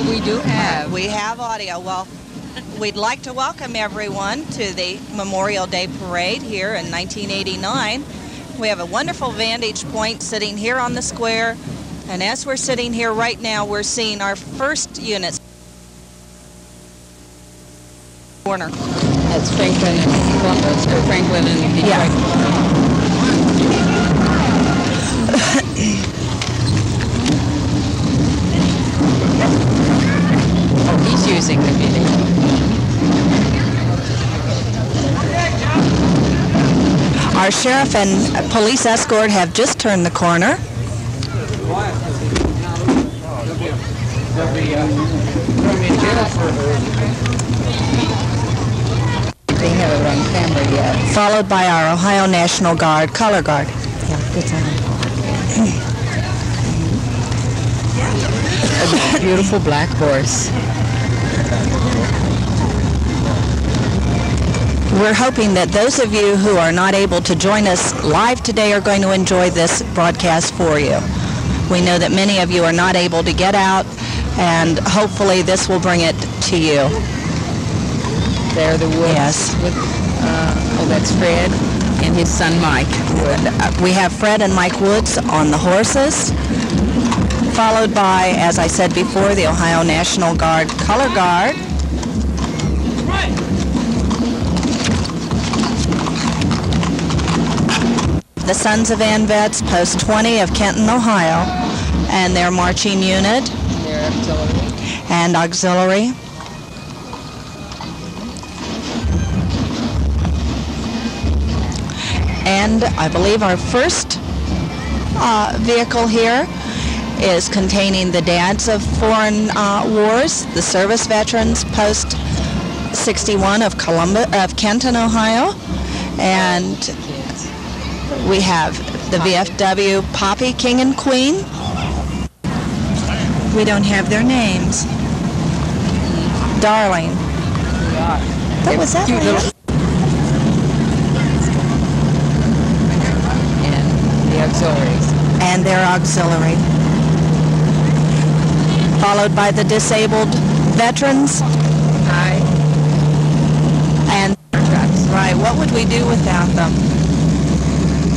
We do have. We have audio. Well, we'd like to welcome everyone to the Memorial Day Parade here in 1989. We have a wonderful vantage point sitting here on the square, and as we're sitting here right now, we're seeing our first units. Corner. That's Franklin and Columbus, or Franklin and Detroit. Yeah. Oh, he's using the video. Our sheriff and police escort have just turned the corner. They have it on camera yet. Followed by our Ohio National Guard color guard. Yeah, it's on. A beautiful black horse. We're hoping that those of you who are not able to join us live today are going to enjoy this broadcast for you. We know that many of you are not able to get out, and hopefully this will bring it to you. There, the woods. Yes. With, that's Fred and his son Mike. We have Fred and Mike Woods on the horses, followed by, as I said before, the Ohio National Guard color guard. The Sons of ANVETS, Post 20 of Kenton, Ohio, and their marching unit Their auxiliary. and auxiliary. And I believe our first vehicle here is containing the dads of foreign wars, the service veterans, Post 61 of Kenton, Ohio, and we have the VFW Poppy, King and Queen. We don't have their names. Darling. What was that? And the auxiliaries. And their auxiliary. Followed by the disabled veterans. Hi. And right, what would we do without them?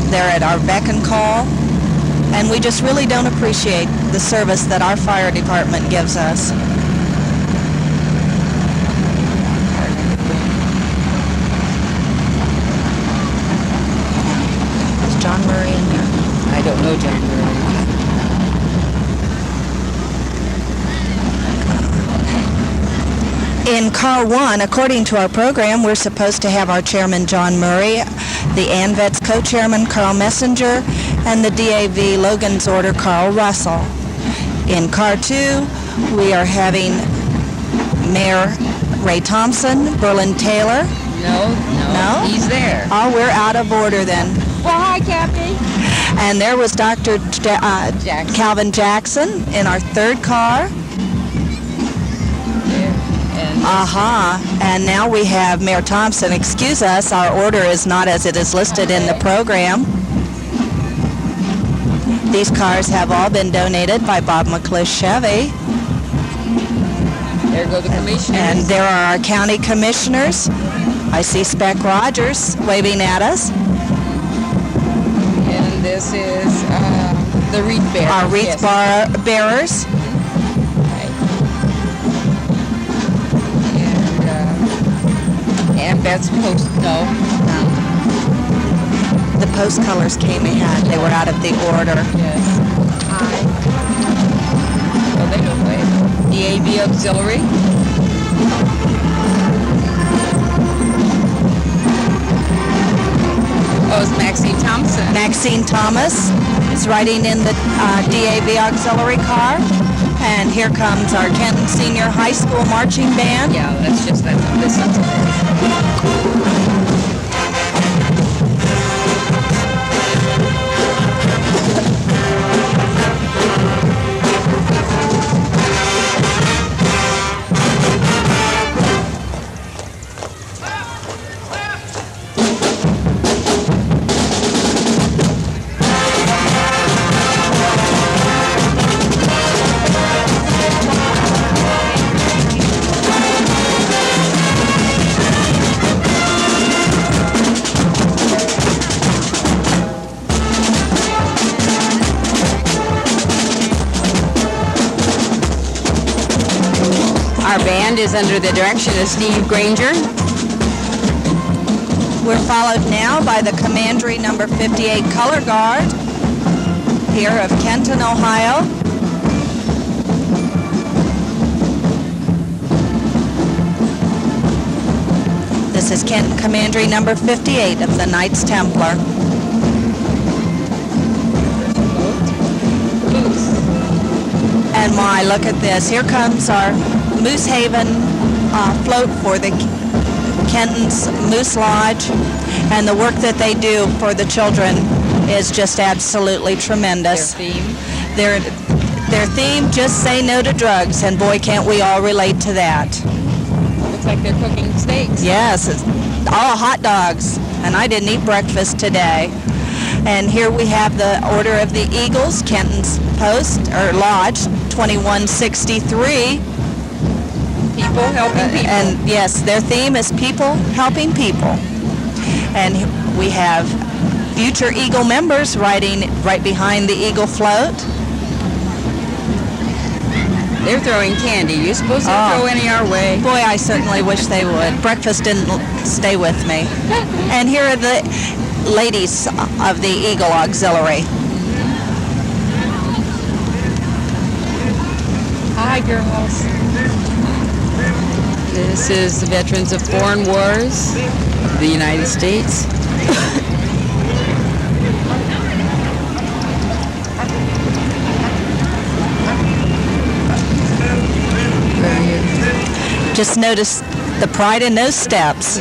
They're at our beck and call, and we just really don't appreciate the service that our fire department gives us. Is John Murray in there? I don't know John Murray. In car one, according to our program, we're supposed to have our chairman, John Murray, the ANVETS co-chairman, Carl Messenger, and the DAV Logan's Order, Carl Russell. In car two, we are having Mayor Ray Thompson, Berlin Taylor. No, he's there. Oh, we're out of order then. Well, hi, Cappy. And there was Dr. Jackson. Calvin Jackson in our third car. And now we have Mayor Thompson. Excuse us, our order is not as it is listed in the program. These cars have all been donated by Bob McClish Chevy. There go the commissioners. And there are our county commissioners. I see Spec Rogers waving at us. And this is the wreath bearers. Our wreath bearers. And that's post, no. The post colors came ahead. They were out of the order. Yes. Hi. Oh, they don't wait. DAV auxiliary. Oh, it's Maxine Thompson. Maxine Thomas is riding in the DAV auxiliary car. And here comes our Kenton Senior High School Marching Band. Yeah, that's just that. Listen to this. Our band is under the direction of Steve Granger. We're followed now by the Commandery number 58 Color Guard here of Kenton, Ohio. This is Kenton Commandery number 58 of the Knights Templar. And my, look at this. Here comes our Moose Haven float for the Kenton's Moose Lodge. And the work that they do for the children is just absolutely tremendous. Their theme? Their theme, just say no to drugs. And boy, can't we all relate to that. Looks like they're cooking steaks. Yes, it's all hot dogs. And I didn't eat breakfast today. And here we have the Order of the Eagles, Kenton's Post, or Lodge, 2163. People helping people. And yes, their theme is people helping people. And we have future Eagle members riding right behind the Eagle float. They're throwing candy. You supposed to throw any our way? Boy, I certainly wish they would. Breakfast didn't stay with me. And here are the ladies of the Eagle Auxiliary. Hi, girls. This is the veterans of foreign wars of the United States. Just notice the pride in those steps.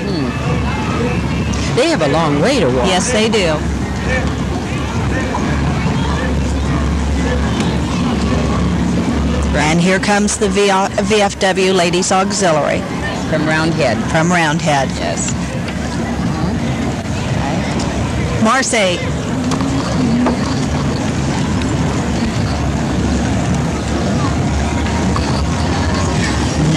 They have a long way to walk. Yes, they do. And here comes the VFW Ladies Auxiliary. From Roundhead. From Roundhead. Yes. Marcy.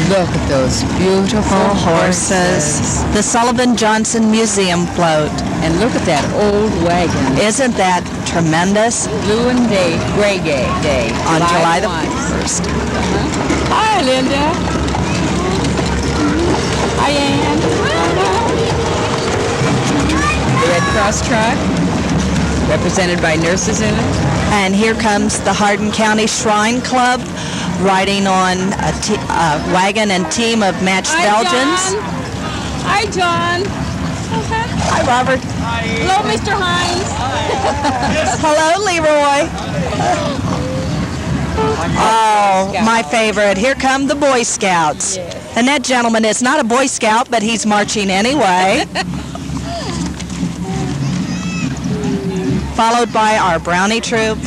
Look at those beautiful horses. The Sullivan Johnson Museum float. And look at that old wagon. Isn't that tremendous? Blue and gray day. On July the 1st. 1st. Hi, Linda. Hi, Ann. The Red Cross truck, represented by nurses in it. And here comes the Hardin County Shrine Club, riding on a wagon and team of matched Belgians. John. Hi, John. Hi, Robert. Hello, Mr. Hines. Hello, Leroy. Oh, my favorite. Here come the Boy Scouts. Yes. And that gentleman is not a Boy Scout, but he's marching anyway. Followed by our Brownie Troop.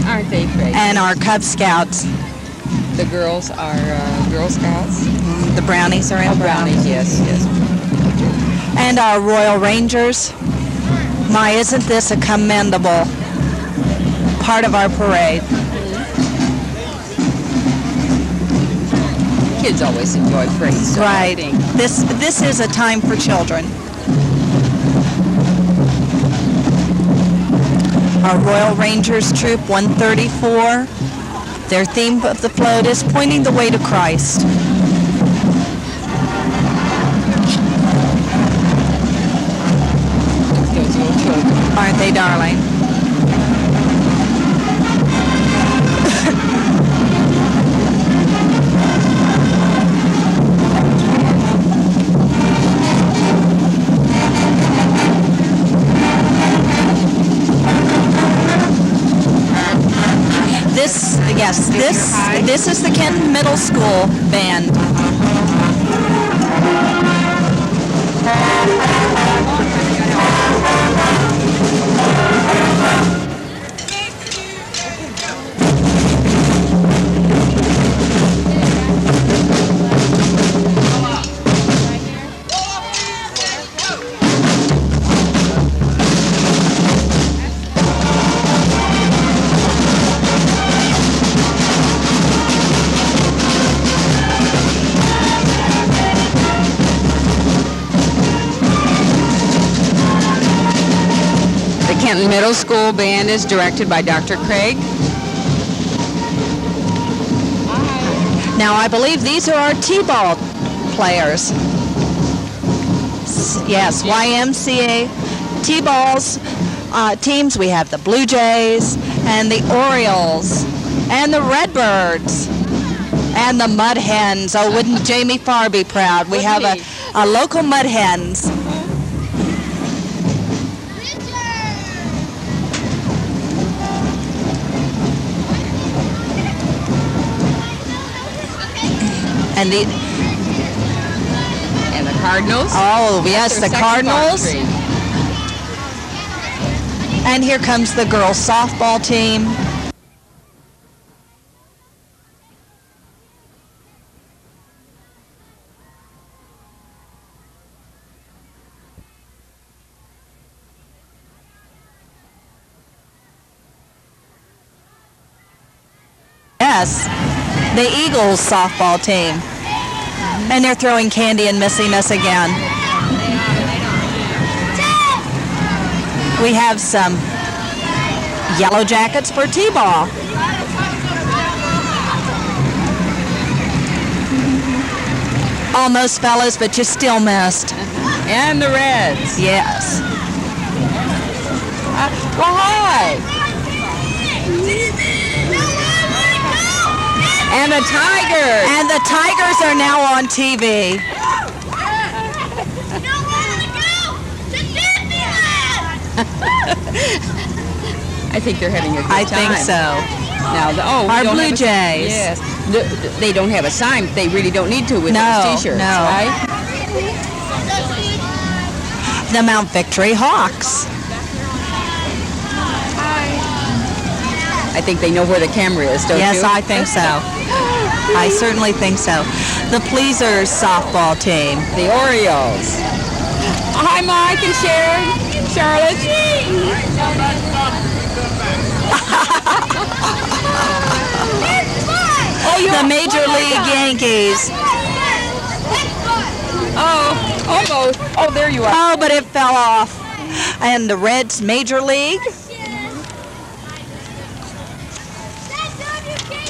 Aren't they great? And our Cub Scouts. The girls are Girl Scouts. The Brownies are in Brownies, yes. And our Royal Rangers. My, isn't this a commendable part of our parade? Kids always enjoy parades. So Right. This is a time for children. Our Royal Rangers Troop 134. Their theme of the float is pointing the way to Christ. Those little children. Aren't they, darling? This is the Kenton Middle School band. Kenton Middle School band is directed by Dr. Craig. Now, I believe these are our T-ball players. Yes, YMCA T-balls teams. We have the Blue Jays and the Orioles and the Redbirds and the Mud Hens. Oh, wouldn't Jamie Farr be proud? We have a local Mud Hens. And the Cardinals. Oh, yes, the Cardinals. And here comes the girls softball team. Yes, the Eagles softball team. And they're throwing candy and missing us again. We have some Yellow Jackets for T-ball. Almost, fellas, but you still missed. And the Reds. Yes. Well, hi. And the Tigers. And the Tigers are now on TV. I think they're having a good time. I think so. Now, our Blue Jays. Yes. They don't have a sign. They really don't need to with those T-shirts, no. right? The Mount Victory Hawks. I think they know where the camera is, don't you? Yes, I think so. I certainly think so. The Pleasers softball team. The Orioles. Hi, Mike and Sharon. Charlotte. The Major League Yankees. Oh, almost. Oh, there you are. Oh, but it fell off. And the Reds Major League.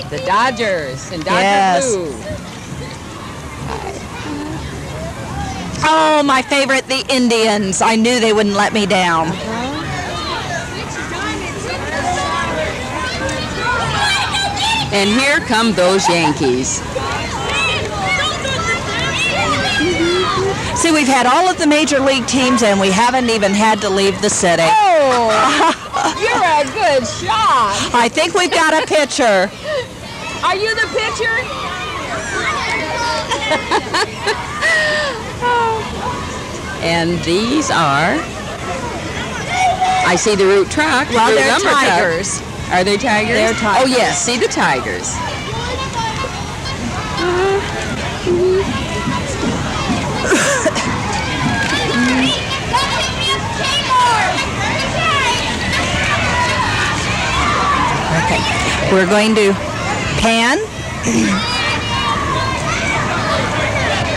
The Dodgers and Dodger Yes. Blue. Oh, my favorite, the Indians. I knew they wouldn't let me down. And here come those Yankees. See, we've had all of the Major League teams, and we haven't even had to leave the city. Oh, you're a good shot. I think we've got a pitcher. Are you the pitcher? And these are, I see the root truck. Well, the they're lumber Tigers. truck. Are they Tigers? They're Tigers. Oh, yes, see the Tigers. Okay. We're going to pan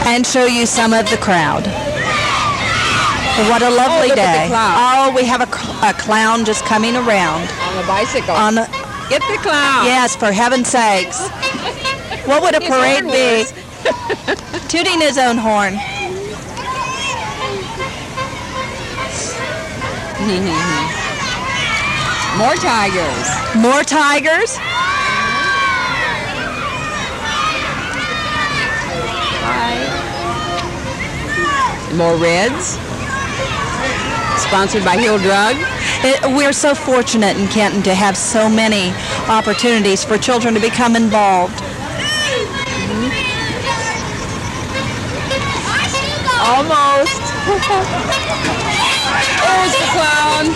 and show you some of the crowd. What a lovely look at day. the clown. Oh, we have a clown just coming around. On the bicycle. Get the clown. Yes, for heaven's sakes. What would a His parade horn be? was. Tooting his own horn. More Tigers. More Tigers. More Reds. Sponsored by Hill Drug. We're so fortunate in Kenton to have so many opportunities for children to become involved. Almost. There's the clown.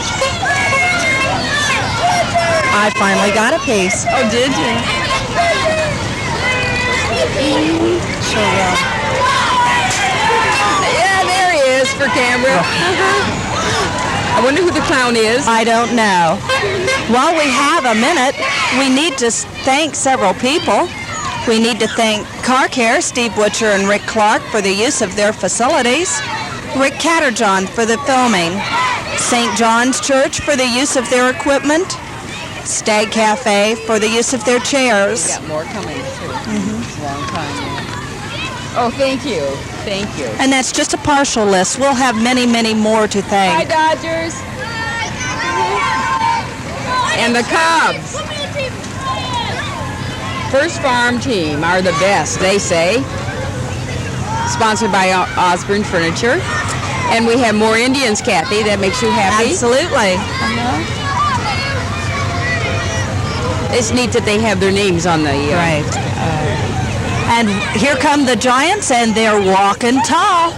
I finally got a piece. Oh, did you? Sure will. Yeah, there he is for camera. I wonder who the clown is. I don't know. While we have a minute, we need to thank several people. We need to thank Car Care, Steve Butcher and Rick Clark for the use of their facilities, Rick Catterjohn for the filming, St. John's Church for the use of their equipment, Stag Cafe for the use of their chairs. We got more coming too. It's a long time now. Oh, thank you. Thank you. And that's just a partial list. We'll have many, many more to Hi, thank. Dodgers. And the Cubs. First Farm Team are the best, they say. Sponsored by Osborne Furniture. And we have more Indians, Kathy. That makes you happy? Absolutely. It's neat that they have their names on the... Right. And here come the Giants, and they're walking tall.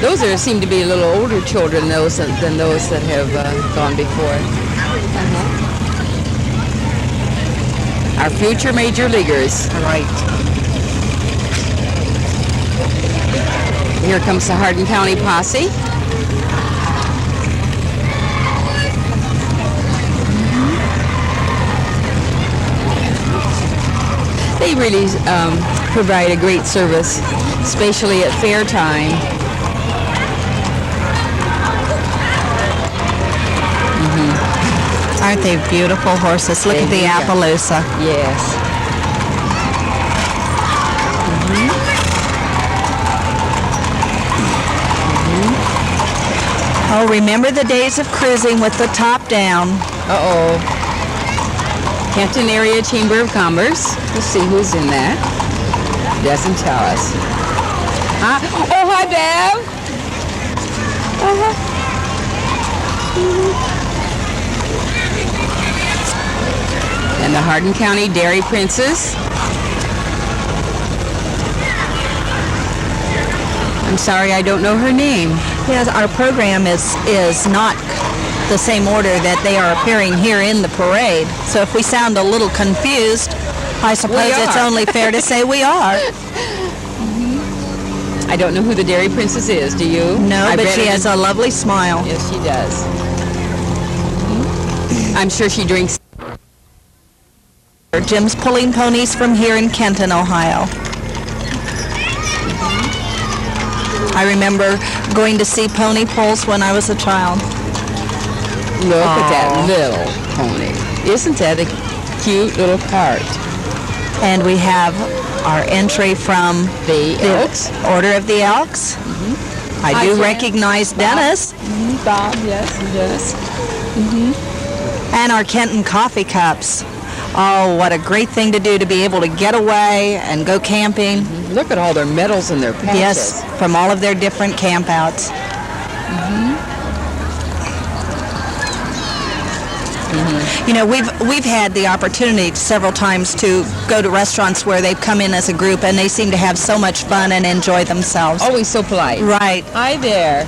Those seem to be a little older children than those that have gone before. Our future major leaguers. Right. Here comes the Hardin County Posse. They really provide a great service, especially at fair time. Aren't they beautiful horses? Look at the Appaloosa. Yes. Oh, remember the days of cruising with the top down. Uh-oh. Kenton Area Chamber of Commerce. Let's see who's in that. Doesn't tell us. Huh? Oh, hi, Bev. And the Hardin County Dairy Princess. I'm sorry, I don't know her name. Yes, our program is not the same order that they are appearing here in the parade. So if we sound a little confused, I suppose it's only fair to say we are. I don't know who the Dairy Princess is. Do you? No, but she has a lovely smile. Yes, she does. I'm sure she drinks. Jim's pulling ponies from here in Kenton, Ohio. I remember going to see pony pulls when I was a child. Look at that little pony. Isn't that a cute little cart? And we have our entry from the Elks. Order of the Elks. I do recognize Dennis. Bob, yes, Dennis. And our Kenton coffee cups. Oh, what a great thing to do to be able to get away and go camping. Look at all their medals and their patches. Yes, from all of their different campouts. You know, we've had the opportunity several times to go to restaurants where they've come in as a group, and they seem to have so much fun and enjoy themselves. Always so polite. Right. Hi there.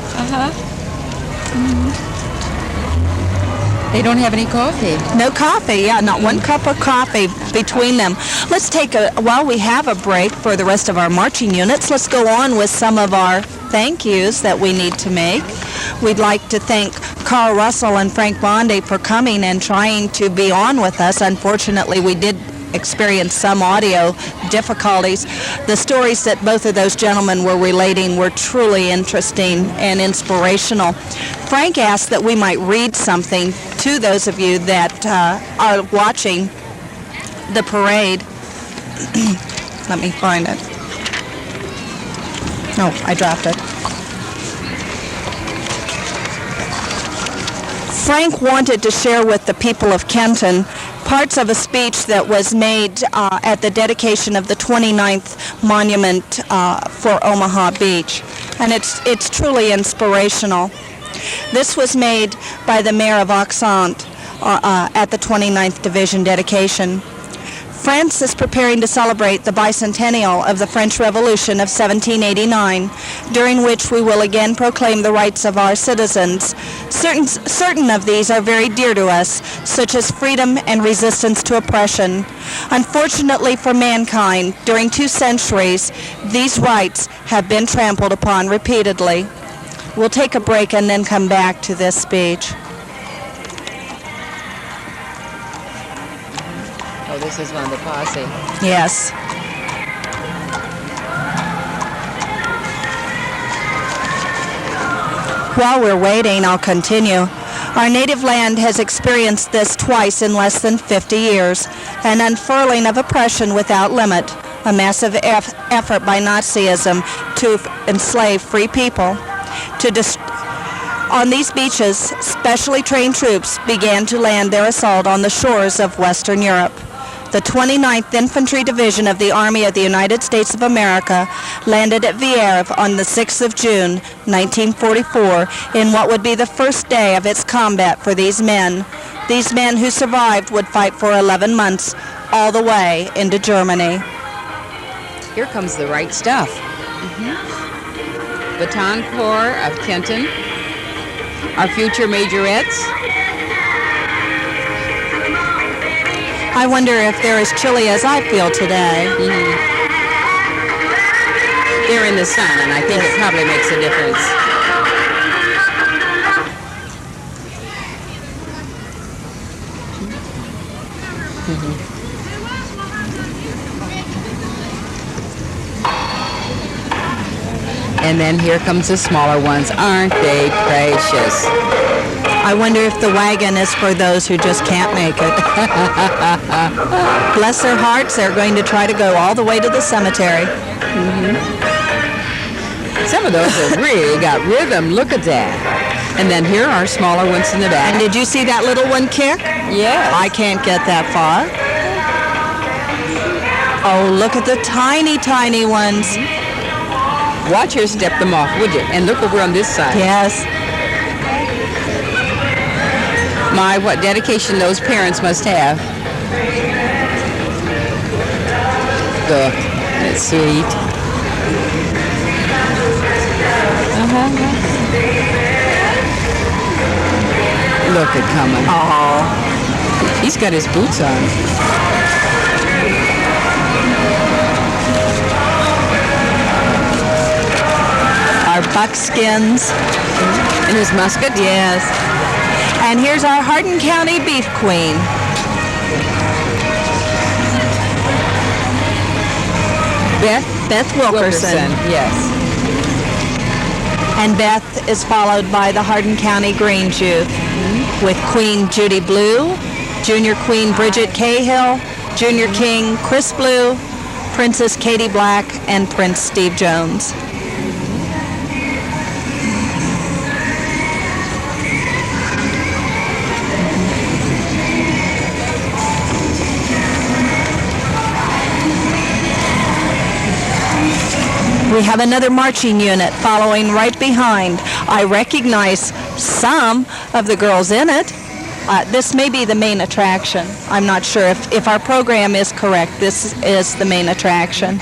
They don't have any coffee. No coffee, yeah, not one cup of coffee between them. Let's take while we have a break for the rest of our marching units, let's go on with some of our thank yous that we need to make. We'd like to thank Carl Russell and Frank Bondi for coming and trying to be on with us. Unfortunately, we did experience some audio difficulties. The stories that both of those gentlemen were relating were truly interesting and inspirational. Frank asked that we might read something to those of you that are watching the parade. Let me find it. No, I dropped it. Frank wanted to share with the people of Kenton parts of a speech that was made at the dedication of the 29th monument for Omaha Beach. And it's truly inspirational. This was made by the mayor of Auxont at the 29th Division dedication. France is preparing to celebrate the bicentennial of the French Revolution of 1789, during which we will again proclaim the rights of our citizens. Certain of these are very dear to us, such as freedom and resistance to oppression. Unfortunately for mankind, during 2 centuries, these rights have been trampled upon repeatedly. We'll take a break and then come back to this speech. Oh, this is one of the posse. Yes. While we're waiting, I'll continue. Our native land has experienced this twice in less than 50 years, an unfurling of oppression without limit, a massive effort by Nazism to enslave free people. On these beaches, specially trained troops began to land their assault on the shores of Western Europe. The 29th Infantry Division of the Army of the United States of America landed at Vierve on the 6th of June, 1944, in what would be the first day of its combat for these men. These men who survived would fight for 11 months, all the way into Germany. Here comes the right stuff. Baton Corps of Kenton, our future majorettes. I wonder if they're as chilly as I feel today. They're in the sun, and I think it probably makes a difference. And then here comes the smaller ones. Aren't they precious? I wonder if the wagon is for those who just can't make it. Bless their hearts, they're going to try to go all the way to the cemetery. Some of those have really got rhythm. Look at that. And then here are smaller ones in the back. And did you see that little one kick? Yes. I can't get that far. Oh, look at the tiny, tiny ones. Watch her step them off, would you? And look over on this side. Yes. My, what dedication those parents must have. Look, that's sweet. Look at coming. Oh. He's got his boots on. Our buckskins. And his musket? Yes. And here's our Hardin County beef queen. Beth Wilkerson. Yes. And Beth is followed by the Hardin County Grange Youth with Queen Judy Blue, Junior Queen Bridget Cahill, Junior King Chris Blue, Princess Katie Black, and Prince Steve Jones. We have another marching unit following right behind. I recognize some of the girls in it. This may be the main attraction. I'm not sure if our program is correct. This is the main attraction.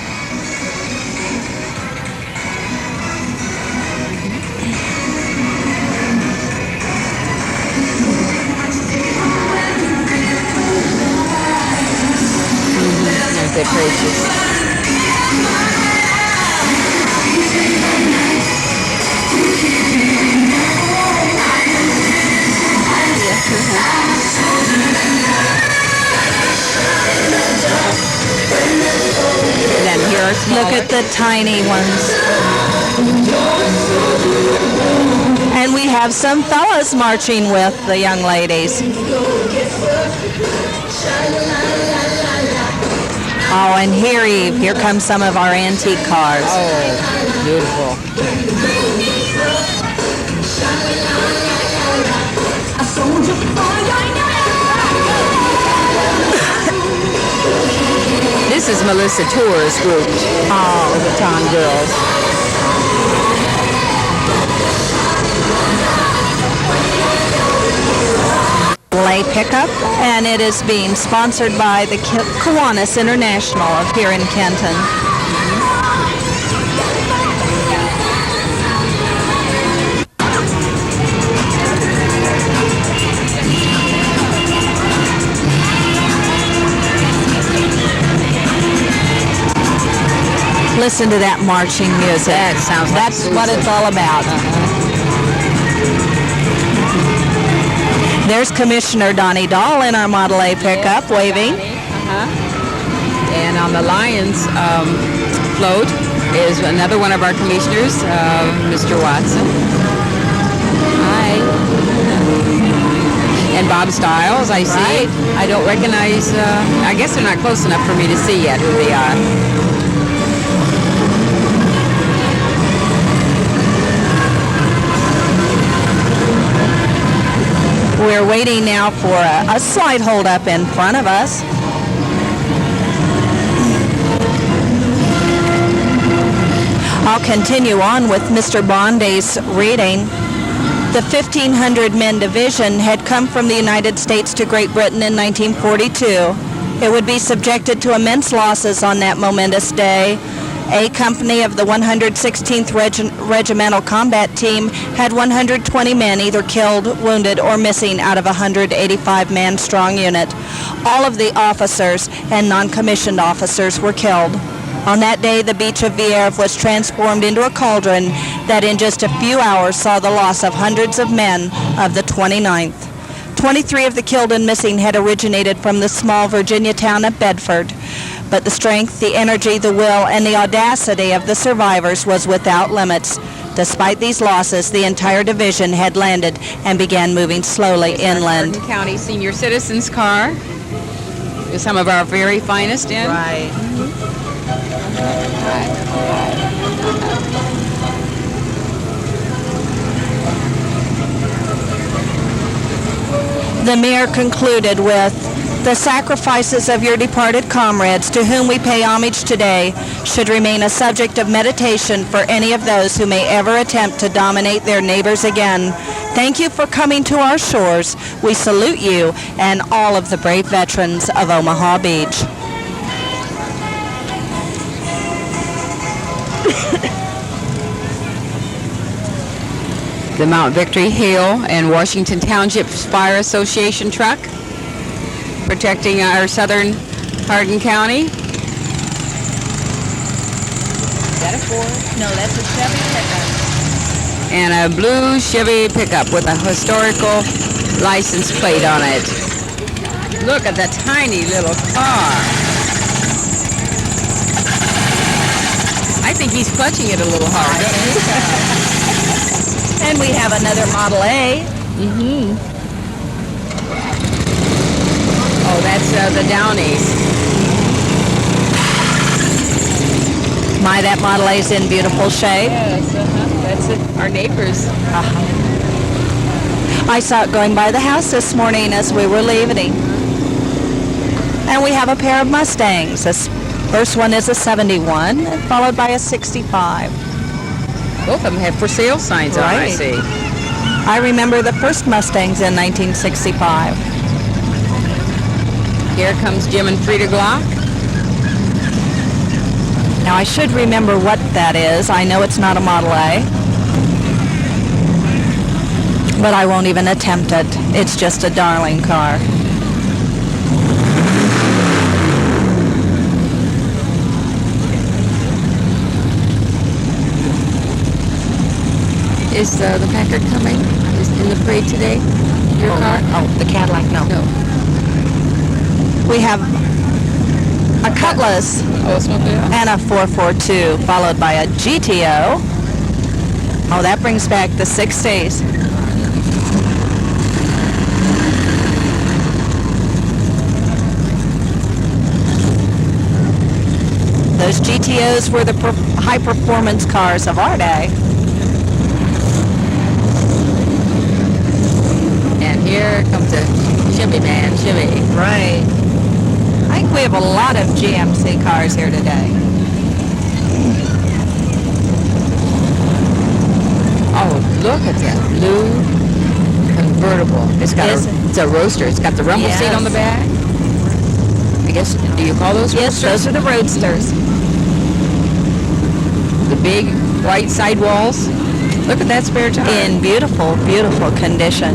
Aren't they precious? Then here are smaller. Look at the tiny ones. And we have some fellas marching with the young ladies. Oh, and here, Eve, here come some of our antique cars. Oh, beautiful. This is Melissa Tour's group. Oh, the Baton Girls. Lay pickup, and it is being sponsored by the Kiwanis International of here in Kenton. Listen to that marching music. That sounds like That's what it's all about. There's Commissioner Donnie Dahl in our Model A pickup, waving. And on the Lions float is another one of our commissioners, Mr. Watson. Hi. And Bob Stiles, I see. Right. I don't recognize, I guess they're not close enough for me to see yet who they are. We're waiting now for a slight holdup in front of us. I'll continue on with Mr. Bondi's reading. The 1,500 men division had come from the United States to Great Britain in 1942. It would be subjected to immense losses on that momentous day. A company of the 116th Regimental Combat Team had 120 men either killed, wounded, or missing out of a 185-man strong unit. All of the officers and non-commissioned officers were killed. On that day, the beach of Vierve was transformed into a cauldron that in just a few hours saw the loss of hundreds of men of the 29th. 23 of the killed and missing had originated from the small Virginia town of Bedford. But the strength, the energy, the will, and the audacity of the survivors was without limits. Despite these losses, the entire division had landed and began moving slowly inland. Hardin County Senior Citizens car with some of our very finest in. Right. The mayor concluded with, "The sacrifices of your departed comrades to whom we pay homage today should remain a subject of meditation for any of those who may ever attempt to dominate their neighbors again. Thank you for coming to our shores. We salute you and all of the brave veterans of Omaha Beach." The Mount Victory Hill and Washington Township Fire Association truck protecting our southern Hardin County. Is that a Ford? No, that's a Chevy pickup. And a blue Chevy pickup with a historical license plate on it. Look at that tiny little car. I think he's clutching it a little hard. And we have another Model A. Oh, that's the Downies. My, that Model A's in beautiful shape. Yes, that's it. Our neighbors. I saw it going by the house this morning as we were leaving. And we have a pair of Mustangs. This first one is a 71, followed by a 65. Both of them have for sale signs on, I Right. see. I remember the first Mustangs in 1965. Here comes Jim and Frida Glock. Now, I should remember what that is. I know it's not a Model A. But I won't even attempt it. It's just a darling car. Is the Packard coming? Is in the parade today? Your car? Oh, the Cadillac, no. No. We have a Cutlass Oh, it's not there. and a 442, followed by a GTO. Oh, that brings back the 60s. Those GTOs were the high-performance cars of our day. And here comes a Chevy man, Chevy. Right. I think we have a lot of GMC cars here today. Oh, look at that blue convertible. It's got it's a roadster. It's got the rumble seat on the back. I guess, do you call those Yes, roadsters? those are the Roadsters. The big white sidewalls. Look at that spare tire. In beautiful, beautiful condition.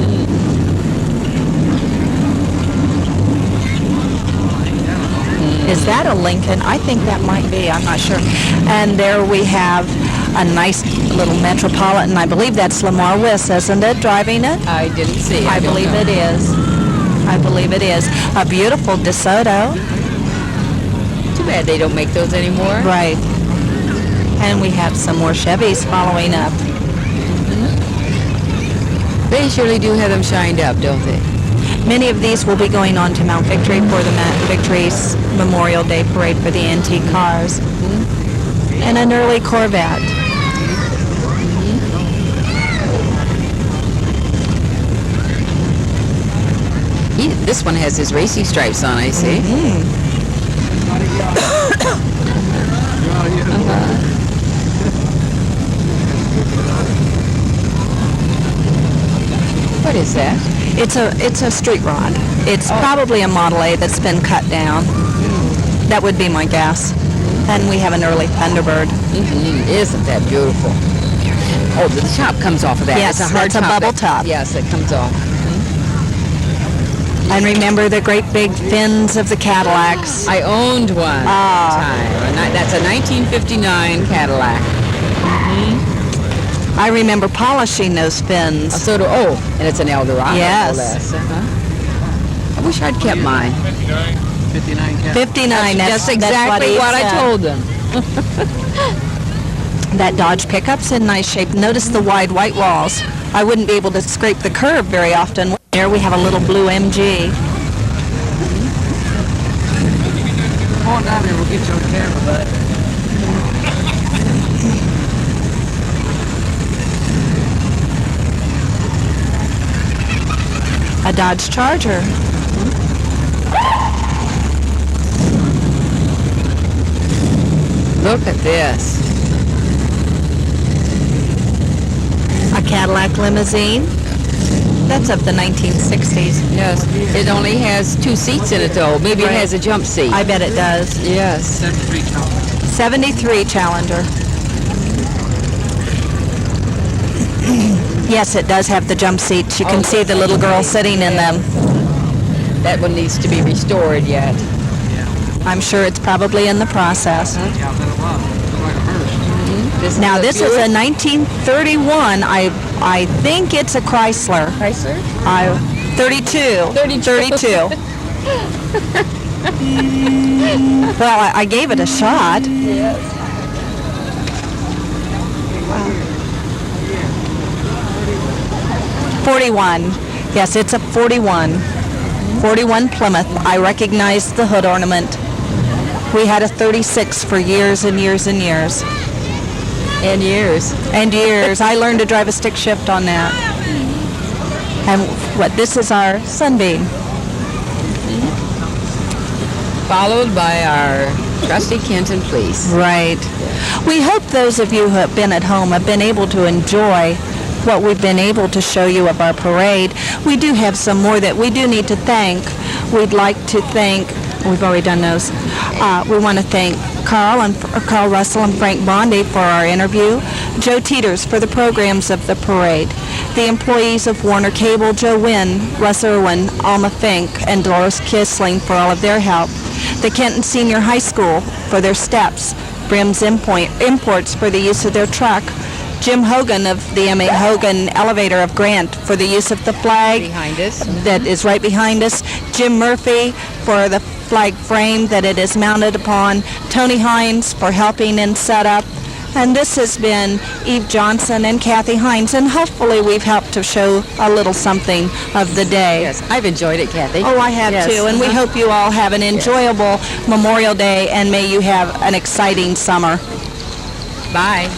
Is that a Lincoln? I think that might be. I'm not sure. And there we have a nice little Metropolitan. I believe that's Lamar Wiss, isn't it, driving it? I didn't see. I believe it is. I believe it is. A beautiful DeSoto. Too bad they don't make those anymore. Right. And we have some more Chevys following up. They surely do have them shined up, don't they? Many of these will be going on to Mount Victory for the Mount Victory's Memorial Day Parade for the antique cars. And an early Corvette. This one has his racing stripes on, I see. What is that? It's a street rod. It's probably a Model A that's been cut down. That would be my guess. And we have an early Thunderbird. Isn't that beautiful? Oh, the top comes off of that. Yes, it's a hard that's a bubble top. Yes, it comes off. And remember the great big fins of the Cadillacs. I owned one time. That's a 1959 Cadillac. I remember polishing those fins. So do, and it's an Eldorado. Yes. I wish I'd kept mine. 59 Cadillac. 59, That's exactly what I told them. That Dodge pickup's in nice shape. Notice the wide white walls. I wouldn't be able to scrape the curb very often. There we have a little blue MG. Come on down here, we'll get you on camera, bud. A Dodge Charger. Look at this. A Cadillac limousine. That's of the 1960s. Yes. It only has 2 seats in it, though. Maybe it has a jump seat. I bet it does. Yes. 73 Challenger. Yes, it does have the jump seats. You can see the little girl sitting in them. That one needs to be restored yet. I'm sure it's probably in the process. Yeah, I bet it was. Looked like a hearse. Now this is a 1931. I think it's a Chrysler. Chrysler? 32. 32. Well, I gave it a shot. Yes. 41. Yes, it's a 41. 41 Plymouth. I recognize the hood ornament. We had a 36 for years and years and years. And years. And years. I learned to drive a stick shift on that. And this is our Sunbeam. Followed by our trusty Kenton Police. Right. We hope those of you who have been at home have been able to enjoy what we've been able to show you of our parade. We do have some more that we do need to thank. We'd like to thank, we've already done those. We want to thank Carl Russell and Frank Bondi for our interview, Joe Teeters for the programs of the parade, the employees of Warner Cable, Joe Wynn, Russ Irwin, Alma Fink, and Doris Kissling for all of their help, the Kenton Senior High School for their steps, Brim's Imports for the use of their truck, Jim Hogan of the M.A. Hogan Elevator of Grant for the use of the flag Behind us. that is right behind us, Jim Murphy for the flag frame that it is mounted upon, Tony Hines for helping in setup, and this has been Eve Johnson and Kathy Hines, and hopefully we've helped to show a little something of the day. Yes, I've enjoyed it, Kathy. Oh, I have too, and we hope you all have an enjoyable Memorial Day, and may you have an exciting summer. Bye.